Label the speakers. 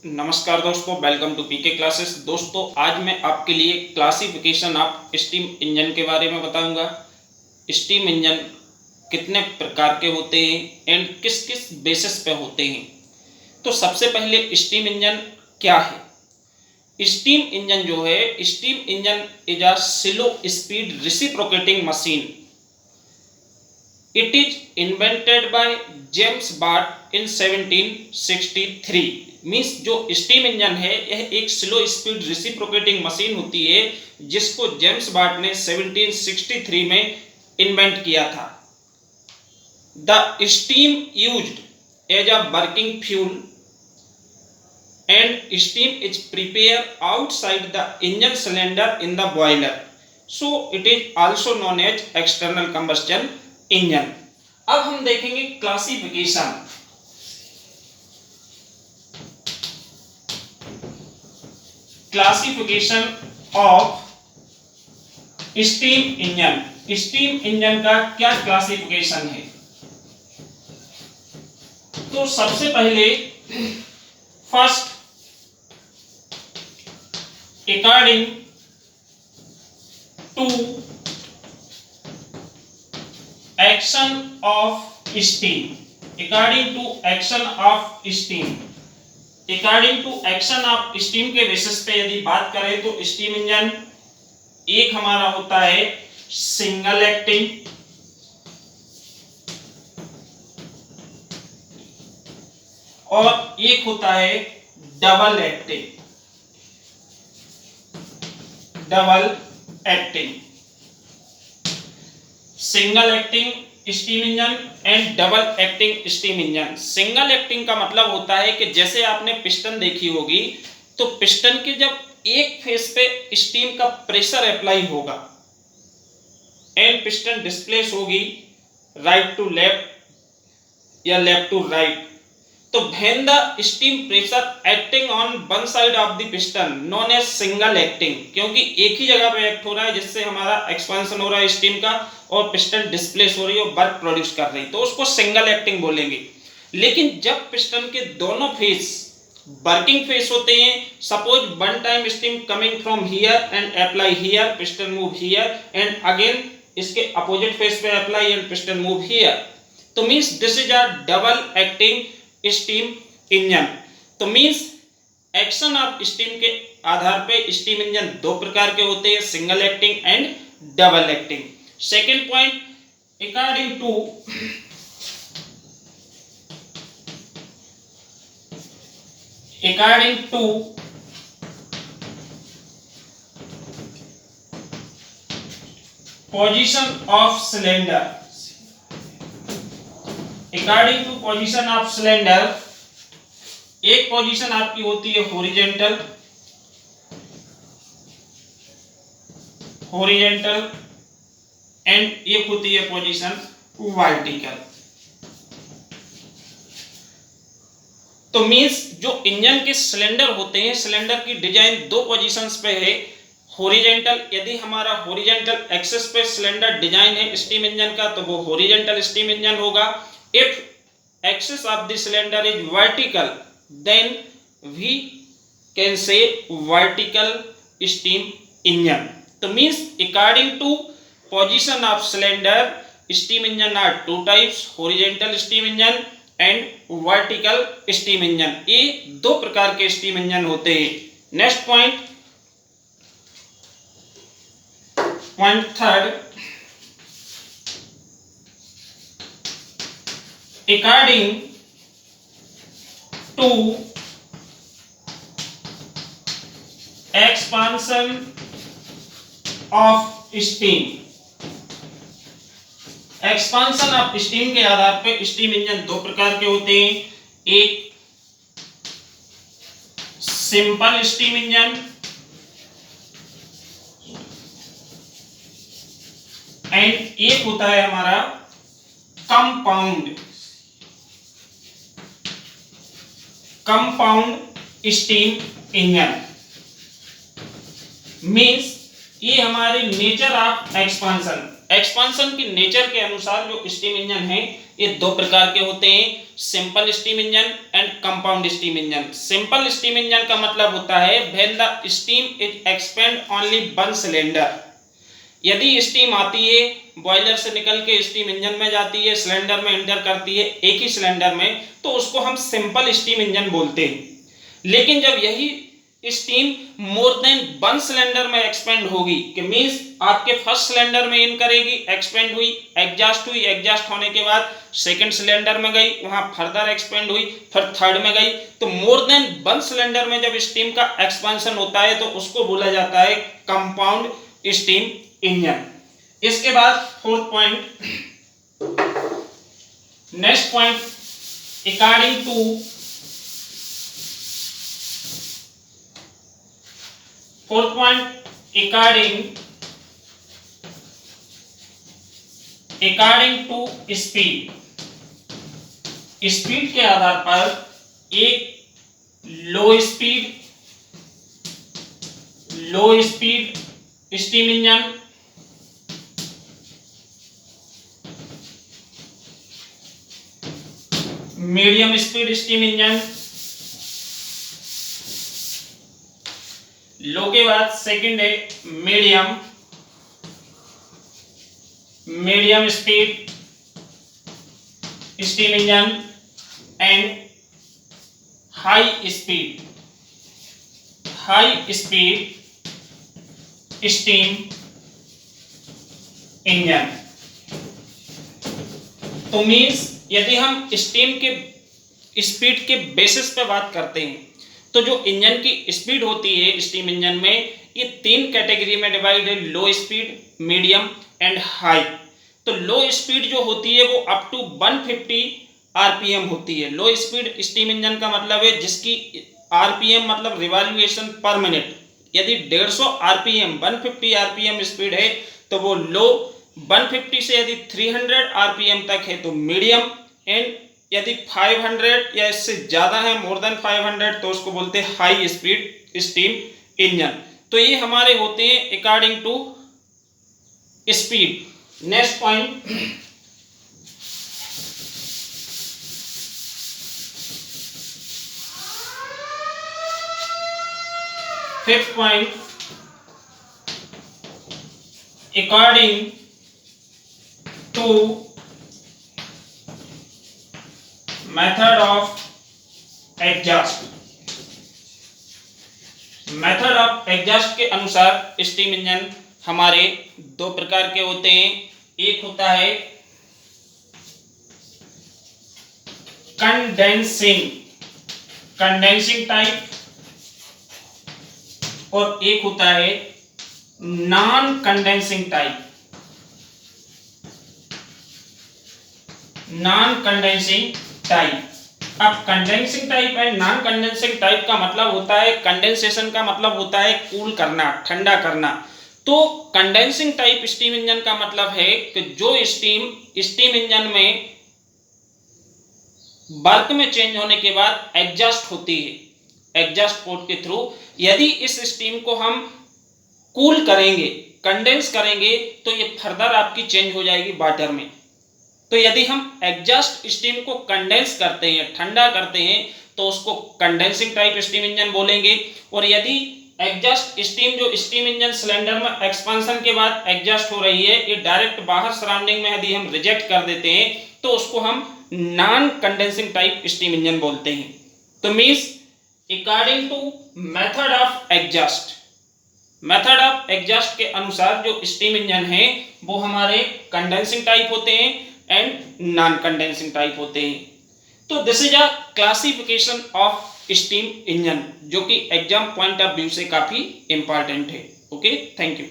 Speaker 1: नमस्कार दोस्तों, welcome to PK classes. दोस्तों, आज मैं आपके लिए क्लासिफिकेशन ऑफ स्टीम इंजन के बारे में बताऊंगा। स्टीम इंजन कितने प्रकार के होते हैं एंड किस किस बेसिस पे होते हैं। तो सबसे पहले स्टीम इंजन क्या है। स्टीम इंजन जो है, steam engine is a slow speed reciprocating machine. It is invented by James Watt in 1763। मीन्स जो स्टीम इंजन है यह एक स्लो स्पीड रेसिप्रोकेटिंग मशीन होती है जिसको जेम्स वाट ने 1763 में इन्वेंट किया था। The steam used as a working fuel and steam is prepare outside the engine cylinder in the boiler, so it is also known as external combustion engine. अब हम देखेंगे classification. Classification of steam engine. Steam engine का क्या classification है। तो सबसे पहले first, according to action of steam. According to action of steam, according to action of steam के बेसिस पे यदि बात करें तो स्टीम इंजन एक हमारा होता है सिंगल एक्टिंग, और एक होता है double acting. Double acting, single acting steam engine and double acting steam engine. Single acting का मतलब होता है कि जैसे आपने पिस्टन देखी होगी, तो पिस्टन के जब एक फेस पे स्टीम का प्रेशर अप्लाई होगा एंड पिस्टन डिस्प्लेस होगी राइट टू लेफ्ट या लेफ्ट टू राइट, तो when the steam pressure acting on one side of the piston known as single acting, क्योंकि एक ही जगह पे एक्ट हो रहा है जिससे हमारा एक्सपेंशन हो रहा है स्टीम का और पिस्टन डिस्प्लेस हो रही है और वर्क प्रोड्यूस कर रही है, तो उसको सिंगल एक्टिंग बोलेंगे। लेकिन जब पिस्टन के दोनों फेस वर्किंग फेस होते हैं, suppose one time steam coming from here and apply here, piston move here and again इसके अपोजिट फेस पे apply and piston move here, तो means this is a double acting steam engine. तो means action of steam के आधार पे steam engine दो प्रकार के होते हैं, single acting and double acting. Second point, according to position of cylinder. According to position of cylinder, एक पोजीशन आपकी होती है हॉरिजॉन्टल, एंड एक होती है पोजीशन वर्टिकल। तो मींस जो इंजन के सिलेंडर होते हैं, सिलेंडर की डिजाइन दो पोजीशंस पे है। हॉरिजॉन्टल, यदि हमारा हॉरिजॉन्टल एक्सिस पे सिलेंडर डिजाइन है स्टीम इंजन का, तो वो हॉरिजॉन्टल स्टीम इंजन होगा। If axis of the cylinder is vertical, then we can say vertical steam engine. So means according to position of cylinder, steam engine are two types, horizontal steam engine and vertical steam engine. ये दो प्रकार के steam engine होते हैं। Next point third, according to expansion of steam, expansion of steam के आधार पे steam engine दो प्रकार के होते हैं, एक सिंपल स्टीम इंजन एंड एक होता है हमारा कंपाउंड स्टीम इंजन। मींस ये हमारे नेचर ऑफ एक्सपांशन की नेचर के अनुसार जो स्टीम इंजन है ये दो प्रकार के होते हैं। Simple steam engine and compound steam engine. Simple steam engine का मतलब होता है when the steam is expand only one cylinder. यदि स्टीम आती है बॉयलर से निकल के स्टीम इंजन में जाती है, सिलेंडर में एंटर करती है एक ही सिलेंडर में, तो उसको हम सिंपल स्टीम इंजन बोलते हैं। लेकिन जब यही steam more than one cylinder में एक्सपेंड होगी, कि मींस आपके फर्स्ट सिलेंडर में इन करेगी, एक्सपेंड हुई, एग्जॉस्ट हुई, एग्जॉस्ट होने के बाद सेकंड सिलेंडर में गई, वहां फर्दर एक्सपेंड हुई, फिर थर्ड में गई, तो मोर देन वन सिलेंडर में जब स्टीम का एक्सपेंशन होता है तो उसको बोला जाता है कंपाउंड स्टीम इंजन। इसके बाद fourth point, next point, according to fourth point, according to speed. Speed के आधार पर एक low speed steam engine, medium speed steam engine, low के बाद सेकंड है medium speed steam engine and high speed steam engine. तो means यदि हम स्टीम के स्पीड के बेसिस पे बात करते हैं तो जो इंजन की स्पीड होती है स्टीम इंजन में, ये तीन कैटेगरी में डिवाइड है, लो स्पीड, मीडियम एंड हाई। तो लो स्पीड जो होती है वो अप टू 150 आरपीएम होती है। लो स्पीड स्टीम इंजन का मतलब है जिसकी आरपीएम मतलब रिवॉल्यूशन पर मिनट, यदि 150 आरपीएम 150 आरपीएम स्पीड है तो वो लो, 150 से यदि 300 आरपीएम तक है तो मीडियम, एंड यदि 500 या इससे ज्यादा है, मोर देन 500, तो उसको बोलते हैं हाई स्पीड स्टीम इंजन। तो ये हमारे होते हैं according to speed. Next point, fifth point, according to method of exhaust. Method of exhaust के अनुसार स्टीम इंजन हमारे दो प्रकार के होते हैं। एक होता है कंडेंसिंग टाइप और एक होता है non condensing type. Non condensing type. अब condensing type and non condensing type का मतलब होता है, कंडेंसेशन का मतलब होता है कूल करना, ठंडा करना। तो कंडेंसिंग टाइप स्टीम इंजन का मतलब है कि जो स्टीम इंजन में वर्क में चेंज होने के बाद एग्जॉस्ट होती है एग्जॉस्ट पोर्ट के थ्रू, यदि इस स्टीम को हम कूल करेंगे, कंडेंस करेंगे, तो ये फर्दर आपकी चेंज हो जाएगी वाटर में। तो यदि हम एग्जॉस्ट स्टीम को कंडेंस करते हैं, ठंडा करते हैं, तो उसको कंडेंसिंग टाइप स्टीम इंजन बोलेंगे। और यदि एग्जॉस्ट स्टीम जो स्टीम इंजन सिलेंडर में एक्सपेंशन के बाद एग्जॉस्ट हो रही है, ये डायरेक्ट बाहर सराउंडिंग में यदि हम रिजेक्ट कर देते हैं तो उसको हम non condensing type steam engine बोलते हैं। तो means according to method of exhaust के अनुसार जो स्टीम इंजन है वो हमारे कंडेंसिंग टाइप होते हैं एंड नॉन कंडेंसिंग टाइप होते हैं। तो this is a classification of steam engine, जो कि एग्जाम पॉइंट ऑफ व्यू से काफी इंपॉर्टेंट है। Okay, thank you.